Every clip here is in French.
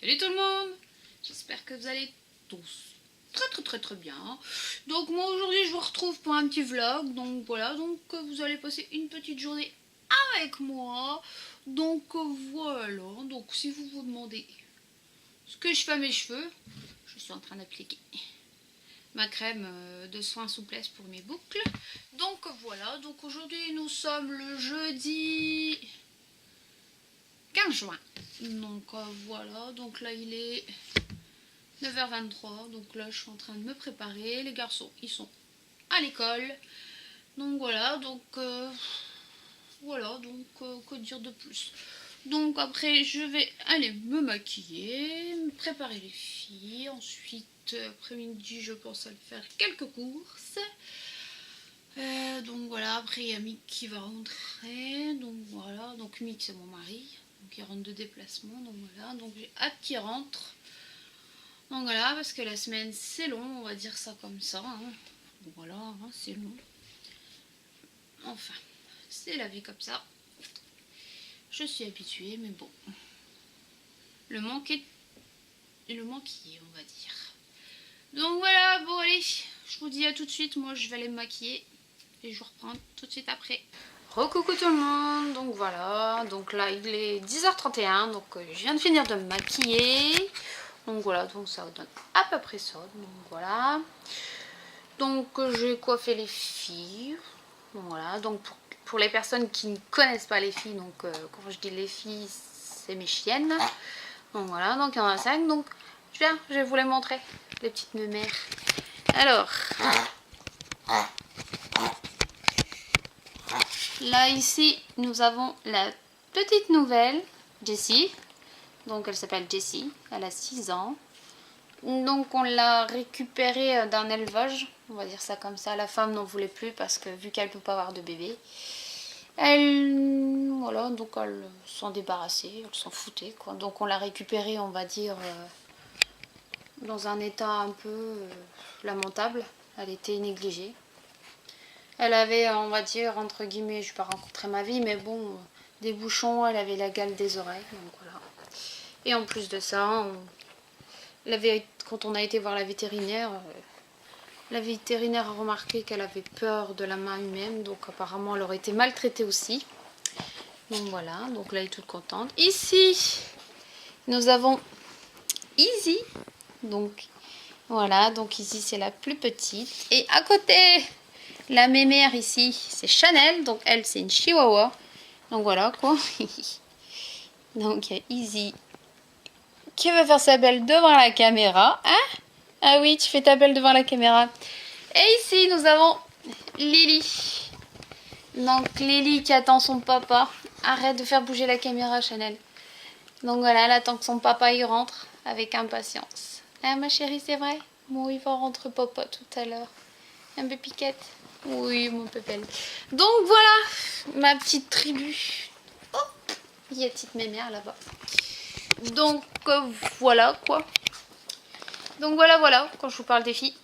Salut tout le monde, j'espère que vous allez tous très bien. Donc moi aujourd'hui je vous retrouve pour un petit vlog. Donc voilà, donc vous allez passer une petite journée avec moi. Donc voilà, donc si vous vous demandez ce que je fais à mes cheveux, je suis en train d'appliquer ma crème de soin souplesse pour mes boucles. Donc voilà, donc aujourd'hui nous sommes le jeudi 15 juin. Donc voilà, donc là il est 9h23, donc là je suis en train de me préparer. Les garçons ils sont à l'école. Donc voilà, donc que dire de plus. Donc après je vais aller me maquiller, me préparer les filles. Ensuite après-midi je pense à faire quelques courses. Donc voilà, après il y a Mick qui va rentrer. Donc voilà, donc Mick c'est mon mari. Donc il rentre de déplacement. Donc voilà, donc j'ai hâte qu'il rentre. Donc voilà, parce que la semaine c'est long, on va dire ça comme ça. Hein. Donc voilà, hein, c'est long. Enfin, c'est la vie comme ça. Je suis habituée, mais bon. Le manque y est, on va dire. Donc voilà, bon allez, je vous dis à tout de suite. Moi je vais aller me maquiller et je vous reprends tout de suite après. Recoucou tout le monde, donc voilà, donc là il est 10h31, donc je viens de finir de me maquiller. Donc voilà, donc ça donne à peu près ça, donc voilà. Donc j'ai coiffé les filles, donc voilà, donc pour les personnes qui ne connaissent pas les filles, donc quand je dis les filles, c'est mes chiennes. Donc voilà, donc il y en a 5, donc je vais vous les montrer, les petites mémères. Alors, là ici, nous avons la petite nouvelle, Jessie. Donc elle s'appelle Jessie, elle a 6 ans. Donc on l'a récupérée d'un élevage, on va dire ça comme ça. La femme n'en voulait plus parce que vu qu'elle ne peut pas avoir de bébé, voilà, donc elle s'en débarrassait, elle s'en foutait quoi. Donc on l'a récupérée, on va dire, dans un état un peu lamentable. Elle était négligée. Elle avait, on va dire, entre guillemets, je ne vais pas rencontrer ma vie, mais bon, des bouchons, elle avait la gale des oreilles, donc voilà. Et en plus de ça, quand on a été voir la vétérinaire a remarqué qu'elle avait peur de la main humaine, donc apparemment elle aurait été maltraitée aussi. Donc voilà, donc là elle est toute contente. Ici, nous avons Izzy, donc voilà, donc Izzy c'est la plus petite. Et à côté, la mémère ici, c'est Chanel, donc elle c'est une chihuahua. Donc voilà quoi. Donc il y a Izzy qui veut faire sa belle devant la caméra, hein? Ah oui, tu fais ta belle devant la caméra. Et ici, nous avons Lily. Donc, Lily qui attend son papa. Arrête de faire bouger la caméra, Chanel. Donc voilà, elle attend que son papa y rentre avec impatience. Hein, ma chérie, c'est vrai? Bon, il va rentrer papa tout à l'heure. Un peu piquette? Oui, mon pépelle. Donc voilà, ma petite tribu. Oh, il y a petite mémère là-bas. Donc voilà quoi. Donc voilà, quand je vous parle des filles.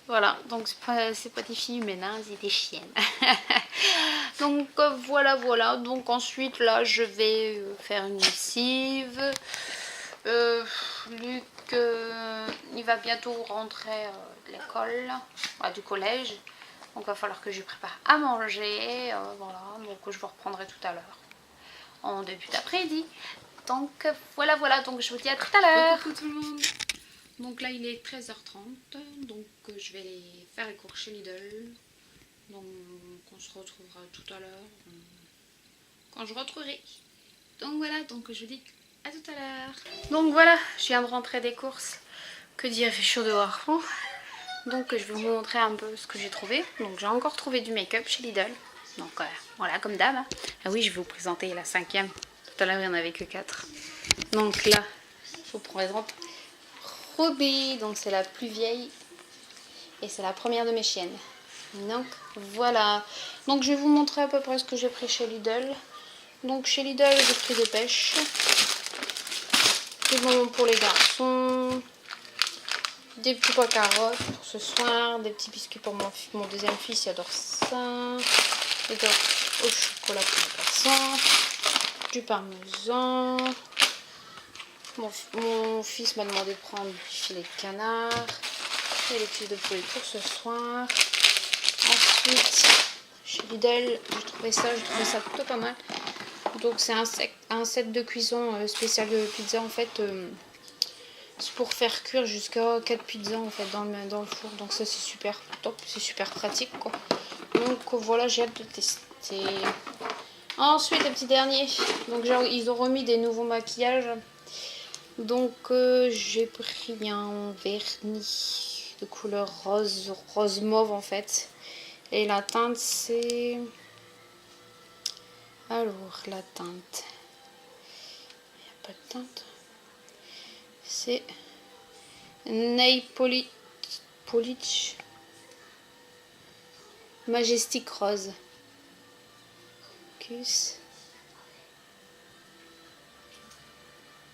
Voilà, donc c'est pas des filles humaines, hein, c'est des chiennes. Donc voilà. Donc ensuite là je vais faire une lessive. Luc il va bientôt rentrer de l'école, du collège. Donc il va falloir que je lui prépare à manger. Voilà, donc je vous reprendrai tout à l'heure en début d'après-midi. Donc voilà, donc je vous dis à tout à l'heure. Coucou tout le monde. Donc là il est 13h30, donc je vais aller faire les cours chez Lidl. Donc on se retrouvera tout à l'heure quand je rentrerai. Donc voilà, donc je vous dis à tout à l'heure. Donc voilà, je viens de rentrer des courses. Que dire, il fait chaud dehors. Donc je vais vous montrer un peu ce que j'ai trouvé. Donc j'ai encore trouvé du make-up chez Lidl. Donc voilà, comme d'hab. Ah oui, je vais vous présenter la 5e. Tout à l'heure il n'y en avait que 4. Donc là, je vous présente Ruby, donc c'est la plus vieille et c'est la première de mes chiennes. Donc voilà, donc je vais vous montrer à peu près ce que j'ai pris chez Lidl. Donc chez Lidl j'ai pris des pêches, des bonbons pour les garçons, des petits pois carottes pour ce soir, des petits biscuits pour mon deuxième fils, il adore ça, des gaufres au chocolat pour les garçons, du parmesan, Mon fils m'a demandé de prendre du filet de canard et les cuisses de poulet pour ce soir. Ensuite, chez Lidl, j'ai trouvé ça plutôt pas mal. Donc c'est un set de cuisson spécial de pizza en fait. C'est pour faire cuire jusqu'à 4 pizzas en fait dans le four. Donc ça c'est super top, c'est super pratique quoi. Donc voilà, j'ai hâte de tester. Ensuite, le petit dernier. Donc ils ont remis des nouveaux maquillages. Donc j'ai pris un vernis de couleur rose mauve en fait. Et la teinte c'est... Alors la teinte... Il n'y a pas de teinte. C'est Nail Polish Majestic Rose.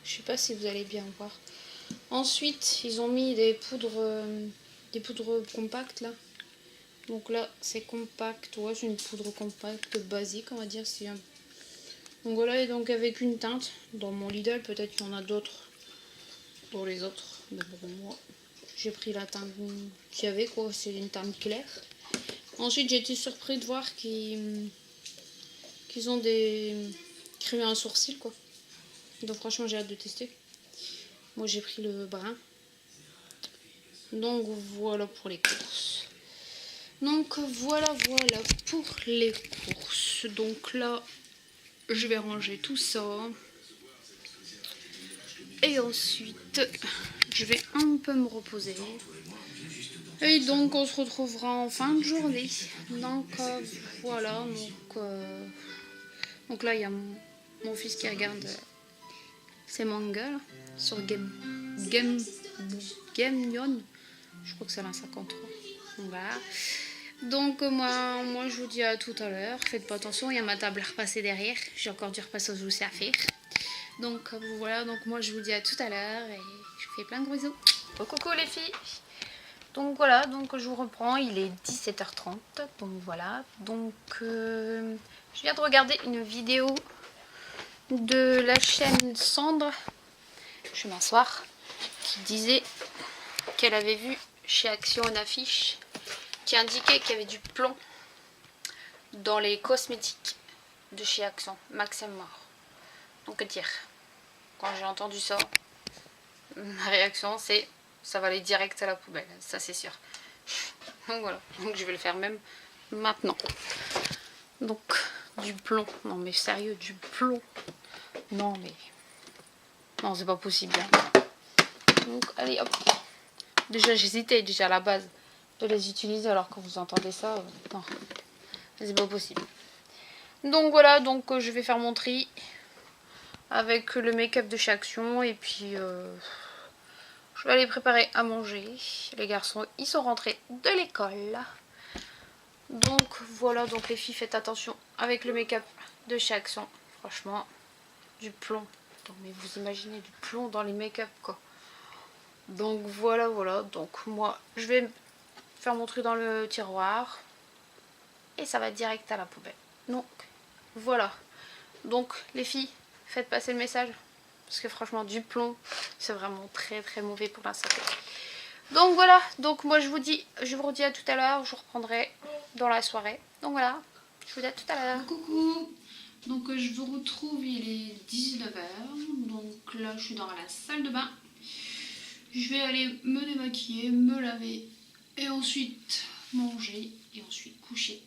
Je sais pas si vous allez bien voir. Ensuite, ils ont mis des poudres compactes là. Donc là, c'est compact. Ouais, c'est une poudre compacte basique, on va dire. Donc voilà, et donc avec une teinte. Dans mon Lidl, peut-être qu'il y en a d'autres pour les autres. Mais bon, moi, j'ai pris la teinte qu'il y avait, quoi. C'est une teinte claire. Ensuite, j'ai été surpris de voir qu'ils ont créé un sourcil, quoi. Donc franchement, j'ai hâte de tester. Moi, j'ai pris le brun. Donc voilà pour les courses. Donc voilà pour les courses. Donc là, je vais ranger tout ça. Et ensuite, je vais un peu me reposer. Et donc, on se retrouvera en fin de journée. Donc voilà. Donc là, il y a mon fils qui regarde ses mangas là, sur Gameon. Je crois que c'est l'un 53. Voilà. Donc moi je vous dis à tout à l'heure. Faites pas attention, il y a ma table à repasser derrière. J'ai encore du repassage aussi à faire. Donc voilà, donc moi je vous dis à tout à l'heure et je vous fais plein de gros bisous. Oh, coucou les filles. Donc voilà, donc je vous reprends, il est 17h30. Donc voilà, donc je viens de regarder une vidéo de la chaîne Cendre, je vais m'asseoir, qui disait qu'elle avait vu chez Action une affiche qui indiquait qu'il y avait du plomb dans les cosmétiques de chez Action, Max & More. Donc dire, quand j'ai entendu ça, ma réaction c'est ça va aller direct à la poubelle, ça c'est sûr. Donc voilà, donc je vais le faire même maintenant. Donc du plomb, non mais sérieux, du plomb. Non mais, non c'est pas possible. Hein. Donc allez hop. Déjà j'hésitais déjà à la base de les utiliser alors quand vous entendez ça, non, c'est pas possible. Donc voilà, donc je vais faire mon tri avec le make-up de chez Action et puis je vais aller préparer à manger. Les garçons ils sont rentrés de l'école. Donc voilà, donc les filles faites attention avec le make-up de chez Action. Franchement, du plomb. Donc, mais vous imaginez du plomb dans les make-up quoi. Donc voilà, donc moi je vais faire mon tri dans le tiroir et ça va direct à la poubelle. Donc voilà, donc les filles faites passer le message parce que franchement du plomb c'est vraiment très très mauvais pour la santé. Donc voilà, donc moi je vous redis à tout à l'heure, je reprendrai dans la soirée. Donc voilà, je vous dis à tout à l'heure. Coucou, donc je vous retrouve, il est 19h, donc là je suis dans la salle de bain. Je vais aller me démaquiller, me laver et ensuite manger et ensuite coucher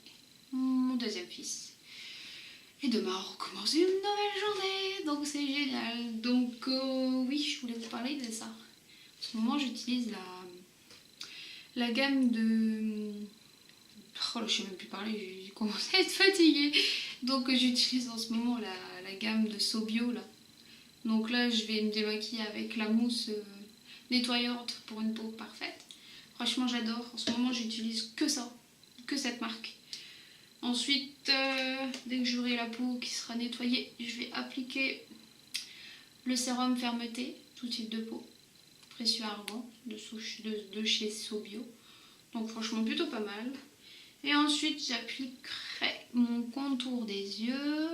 mon deuxième fils. Et demain on recommence une nouvelle journée, donc c'est génial. Donc oui, je voulais vous parler de ça. En ce moment j'utilise la gamme de... Oh là, je sais même plus parler, j'ai commencé à être fatiguée. Donc j'utilise en ce moment la gamme de Sobio là. Donc là je vais me démaquiller avec la mousse nettoyante pour une peau parfaite. Franchement j'adore, en ce moment j'utilise que ça, que cette marque. Ensuite dès que j'aurai la peau qui sera nettoyée, je vais appliquer le sérum fermeté, tout type de peau, précieux argan de chez Sobio. Donc franchement plutôt pas mal. Et ensuite j'appliquerai mon contour des yeux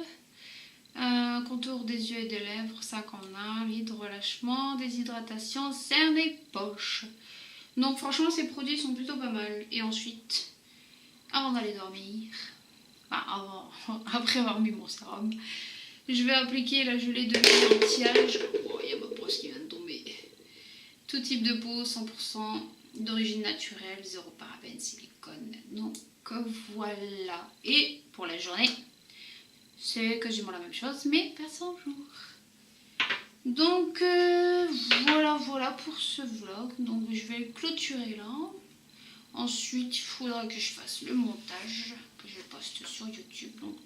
Contour des yeux et des lèvres, 5 en 1, vide, relâchement, déshydratation, cernes et poches. Donc franchement ces produits sont plutôt pas mal. Et ensuite, avant d'aller dormir, après avoir mis mon sérum, je vais appliquer la gelée de nuit anti-âge. Oh, il y a ma brosse qui vient de tomber. Tout type de peau, 100% d'origine naturelle, 0 parabènes, silicone. Donc voilà. Et pour la journée, c'est quasiment la même chose, mais pas 100 jours. Donc voilà pour ce vlog. Donc je vais le clôturer là. Ensuite, il faudra que je fasse le montage, que je poste sur YouTube. Donc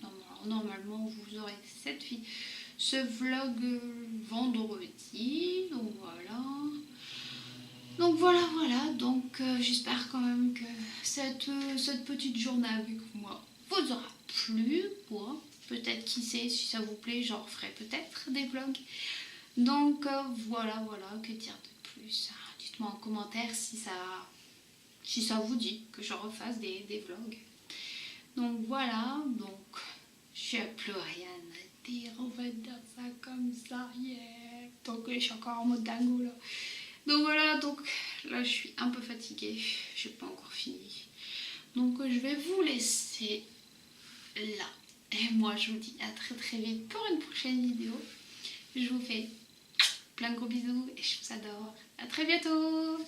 normalement, vous aurez ce vlog vendredi. Donc voilà. Donc j'espère quand même que cette petite journée avec moi vous aura plu. Peut-être, qui sait, si ça vous plaît, j'en referai peut-être des vlogs. Donc voilà, que dire de plus? Dites-moi en commentaire si ça vous dit que je refasse des vlogs. Donc voilà, donc je n'ai plus rien à dire, on va dire ça comme ça, yeah. Donc je suis encore en mode dingo là. Donc voilà, donc là je suis un peu fatiguée, j'ai pas encore fini. Donc je vais vous laisser là. Et moi je vous dis à très très vite pour une prochaine vidéo. Je vous fais plein de gros bisous et je vous adore. À très bientôt.